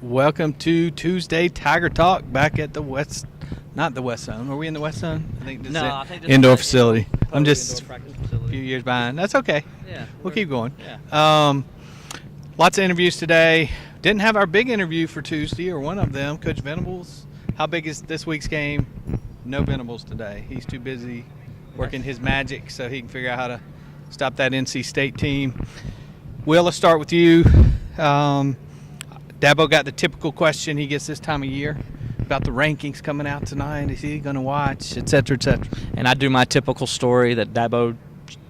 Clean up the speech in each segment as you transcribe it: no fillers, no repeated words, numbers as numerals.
Welcome to Tuesday Tiger Talk back at the West, not the West Zone. Are we in the West Zone? I think this is I think this indoor is facility. I'm just indoor practice a facility. few years behind. That's okay. Yeah, We'll keep going. Yeah. Lots of interviews today. Didn't have our big interview for Tuesday, or one of them. Coach Venables. How big is this week's game? No Venables today. He's too busy working his magic so he can figure out how to stop that NC State team. Will, let's start with you. Dabo got the typical question he gets this time of year about the rankings coming out tonight. Is he going to watch, et cetera, et cetera? And I do my typical story that Dabo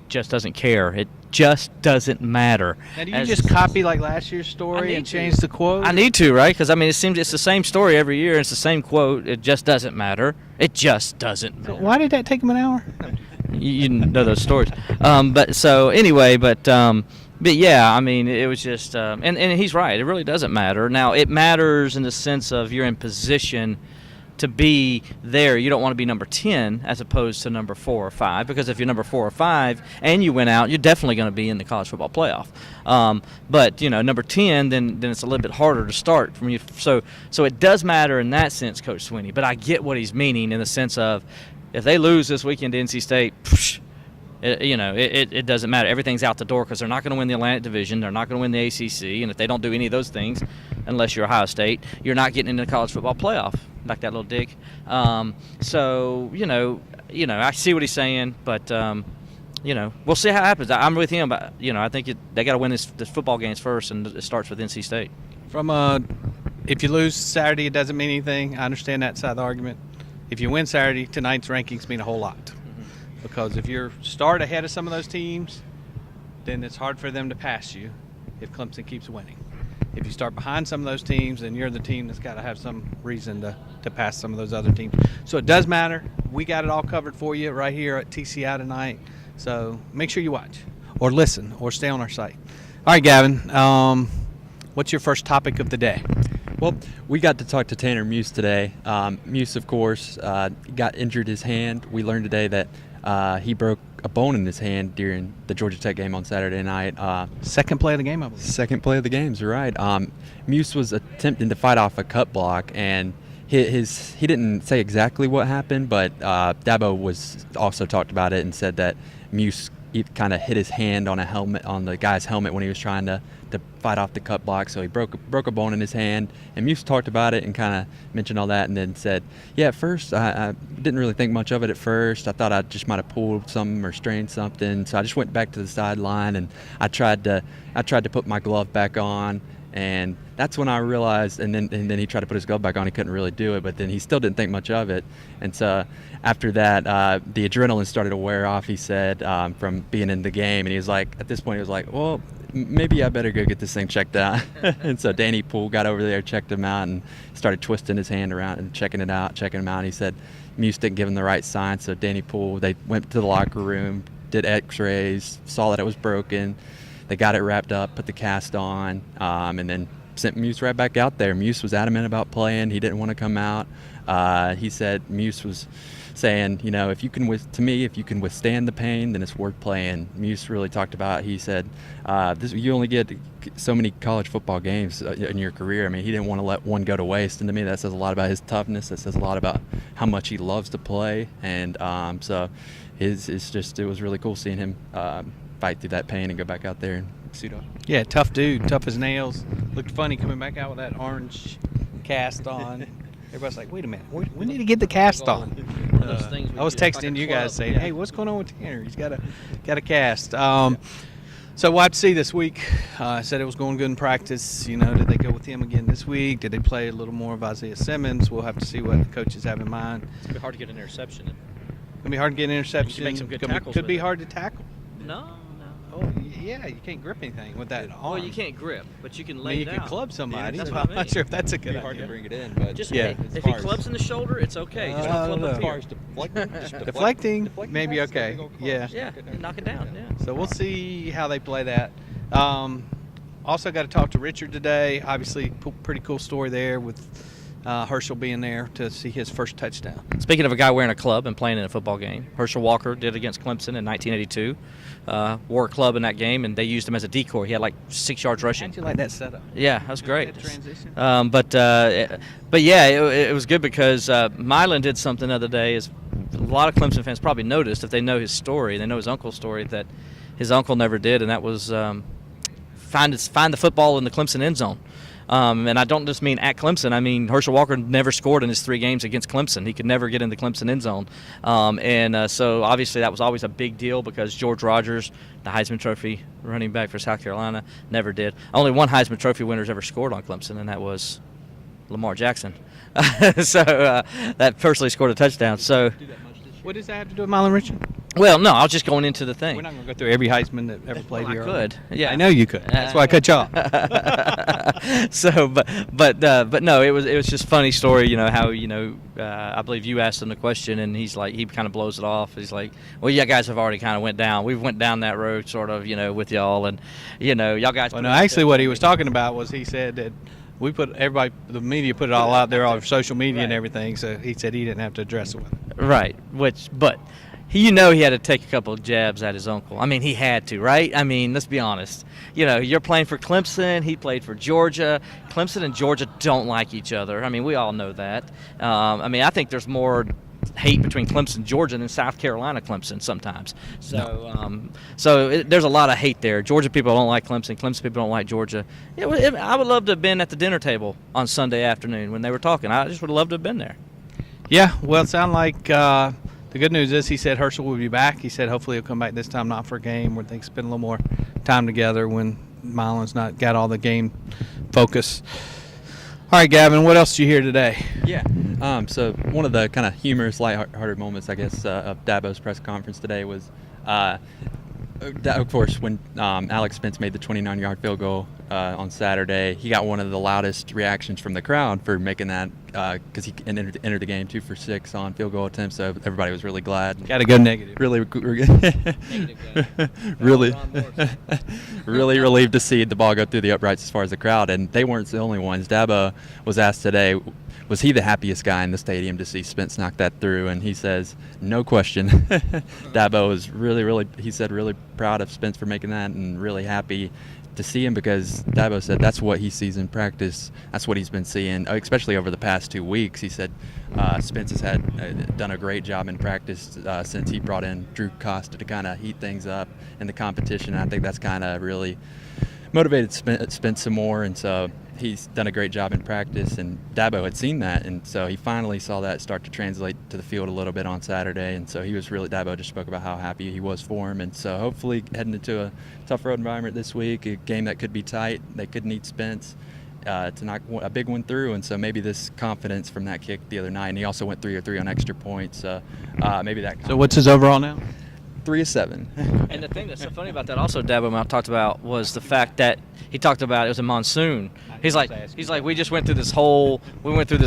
just doesn't care. It just doesn't matter. Now, do you just copy like last year's story and change the quote? I need to, right? Because, I mean, it seems it's the same story every year. It's the same quote. It just doesn't matter. It just doesn't matter. Why did that take him an hour? You know those stories. But yeah, I mean, it was just, and he's right. It really doesn't matter. Now, it matters in the sense of you're in position to be there. You don't want to be number 10 as opposed to number 4 or 5, because if you're number 4 or 5 and you win out, you're definitely going to be in the college football playoff. But number 10, then it's a little bit harder to start from you. So it does matter in that sense, Coach Sweeney. But I get what he's meaning in the sense of if they lose this weekend to NC State, it doesn't matter. Everything's out the door because they're not going to win the Atlantic Division. They're not going to win the ACC. And if they don't do any of those things, unless you're Ohio State, you're not getting into the college football playoff. Like that little dig. I see what he's saying, but we'll see how it happens. I'm with him, but I think they got to win this football games first, and it starts with NC State. If you lose Saturday, it doesn't mean anything. I understand that side of the argument. If you win Saturday, tonight's rankings mean a whole lot. Because if you start ahead of some of those teams, then it's hard for them to pass you if Clemson keeps winning. If you start behind some of those teams, then you're the team that's got to have some reason to pass some of those other teams. So it does matter. We got it all covered for you right here at TCI tonight. So make sure you watch or listen or stay on our site. All right, Gavin, what's your first topic of the day? Well, we got to talk to Tanner Muse today. Muse, of course, got injured his hand. We learned today that he broke a bone in his hand during the Georgia Tech game on Saturday night. Second play of the game, I believe. Second play of the game, you're right. Muse was attempting to fight off a cut block, and he didn't say exactly what happened, but Dabo was also talked about it and said that Muse kind of hit his hand on the guy's helmet when he was trying to fight off the cut block, so he broke a bone in his hand. And Muse talked about it and kind of mentioned all that, and then said, "Yeah, at first I didn't really think much of it. At first, I thought I just might have pulled something or strained something, so I just went back to the sideline and I tried to put my glove back on." And that's when I realized, and then he tried to put his glove back on. He couldn't really do it, but then he still didn't think much of it. And so after that, the adrenaline started to wear off, he said, from being in the game. And he was like, at this point, he was like, well, maybe I better go get this thing checked out. And so Danny Poole got over there, checked him out, and started twisting his hand around and checking him out. And he said Muse didn't give him the right sign. So Danny Poole, they went to the locker room, did x-rays, saw that it was broken. They got it wrapped up, put the cast on, and then sent Muse right back out there. Muse was adamant about playing. He didn't want to come out. He said Muse was saying, if you can withstand the pain, then it's worth playing. Muse really talked about, he said, you only get so many college football games in your career. I mean, he didn't want to let one go to waste. And to me, that says a lot about his toughness. That says a lot about how much he loves to play. And so it was really cool seeing him fight through that pain and go back out there and suit up. Yeah, tough dude, tough as nails. Looked funny coming back out with that orange cast on. Everybody's like, wait a minute, we need to get the cast on. I was texting you guys saying, hey, what's going on with Tanner? He's got a cast. So we'll have to see this week. Said it was going good in practice. Did they go with him again this week? Did they play a little more of Isaiah Simmons? We'll have to see what the coaches have in mind. It's going to be hard to get an interception. It's going to be hard to get an interception. You can make some good tackles. Could be hard to tackle. No. Oh, yeah, you can't grip anything with that arm. Well, you can't grip, but you can lay it down. You can club somebody. Yeah, I'm not sure if that's a good idea. Hard to bring it in, but if he clubs in the shoulder, it's okay. Just don't club up here. Deflecting, maybe okay. Yeah, knock it down. Yeah. So we'll see how they play that. Also got to talk to Richard today. Obviously, pretty cool story there with Herschel being there to see his first touchdown. Speaking of a guy wearing a club and playing in a football game, Herschel Walker did against Clemson in 1982. Wore a club in that game, and they used him as a decoy. He had like 6 yards rushing. How'd you like that setup? Yeah, that was great. That transition? But yeah, it was good because Milan did something the other day. Is a lot of Clemson fans probably noticed, if they know his story, they know his uncle's story, that his uncle never did, and that was find the football in the Clemson end zone. And I don't just mean at Clemson. I mean, Herschel Walker never scored in his 3 games against Clemson. He could never get in the Clemson end zone. So obviously that was always a big deal because George Rogers, the Heisman Trophy running back for South Carolina, never did. Only one Heisman Trophy winner's ever scored on Clemson, and that was Lamar Jackson. That personally scored a touchdown. So, what does that have to do with Milan Richard? well, no, I was just going into the thing. We're not going to go through every Heisman that ever played here. I could. Yeah, I know you could. That's why I cut you off. So, but no, it was just a funny story. You know how I believe you asked him the question, and he kind of blows it off. He's like, well, you guys have already kind of went down. We've went down that road, sort of, with y'all, and y'all guys. Well, no, actually, what he was talking about was he said that we put everybody, the media put it all out there, all over social media and everything. So he said he didn't have to address it with it. Right, but he had to take a couple of jabs at his uncle. I mean, he had to, right? I mean, let's be honest. You're playing for Clemson. He played for Georgia. Clemson and Georgia don't like each other. I mean, we all know that. I think there's more hate between Clemson, Georgia, than South Carolina, Clemson sometimes. So, there's a lot of hate there. Georgia people don't like Clemson. Clemson people don't like Georgia. I would love to have been at the dinner table on Sunday afternoon when they were talking. I just would have loved to have been there. Yeah, well, it sounded like the good news is he said Herschel will be back. He said hopefully he'll come back this time, not for a game, where they can spend a little more time together when Milan's not got all the game focus. All right, Gavin, what else did you hear today? Yeah. So one of the kind of humorous, lighthearted moments, I guess, of Dabo's press conference today was, of course, when Alex Spence made the 29-yard field goal on Saturday. He got one of the loudest reactions from the crowd for making that, because he entered the game 2 for 6 on field goal attempts. So everybody was really glad. Got to go negative. Really relieved to see the ball go through the uprights as far as the crowd, and they weren't the only ones. Dabo was asked today, was he the happiest guy in the stadium to see Spence knock that through, and he says, no question. Dabo was really proud of Spence for making that, and really happy to see him, because Dabo said that's what he sees in practice. That's what he's been seeing, especially over the past 2 weeks. He said Spence has done a great job in practice since he brought in Drew Costa to kind of heat things up in the competition. I think that's kind of really motivated Spence some more, and so he's done a great job in practice, and Dabo had seen that, and so he finally saw that start to translate to the field a little bit on Saturday, and so Dabo just spoke about how happy he was for him, and so hopefully heading into a tough road environment this week, a game that could be tight, they could need Spence to knock a big one through, and so maybe this confidence from that kick the other night, and he also went 3 of 3 on extra points, maybe that. So what's his overall now? 3 of 7. And the thing that's so funny about that also, Dabo talked about, was the fact that he talked about it was a monsoon. He's like, we went through this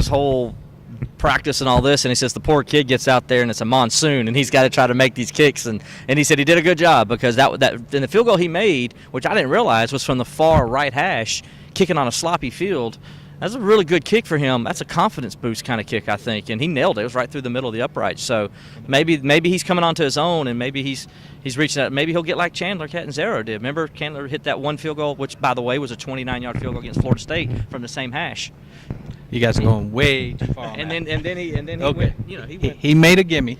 whole practice and all this, and he says the poor kid gets out there and it's a monsoon and he's got to try to make these kicks, and he said he did a good job, because that and the field goal he made, which I didn't realize, was from the far right hash, kicking on a sloppy field. That's a really good kick for him. That's a confidence boost kind of kick, I think, and he nailed it. It was right through the middle of the upright. So maybe he's coming onto his own, and maybe he's reaching out. Maybe he'll get like Chandler Catanzaro did. Remember, Chandler hit that one field goal, which, by the way, was a 29-yard field goal against Florida State from the same hash. You guys are going way too far. And then he okay. went. He made a gimme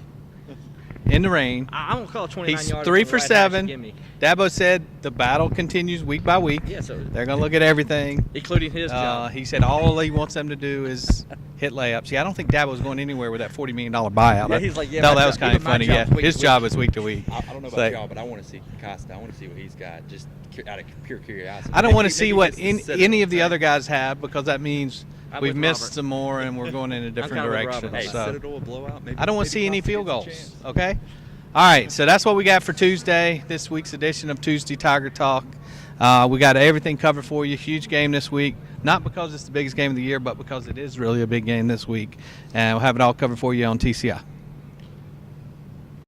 in the rain. I don't call it 29 He's yards. 3 for right 7. Dabo said the battle continues week by week. Yeah, so they're going to look at everything, including his job. He said all he wants them to do is hit layups. Yeah, I don't think Dabo's going anywhere with that $40 million buyout. Yeah, he's like, yeah, no, that was kind of funny. Yeah, his job is week to week. I don't know about y'all, but I want to see Costa. I want to see what he's got, just out of pure curiosity. I don't want to see what any of the other guys have, because that means we've missed Robert. some more and we're going in a different direction. Hey, So Citadel, a blowout. Maybe, I don't want to see any Costa field gets a goals. chance. Okay. All right, so that's what we got for Tuesday, this week's edition of Tuesday Tiger Talk. We got everything covered for you. Huge game this week, not because it's the biggest game of the year, but because it is really a big game this week. And we'll have it all covered for you on TCI.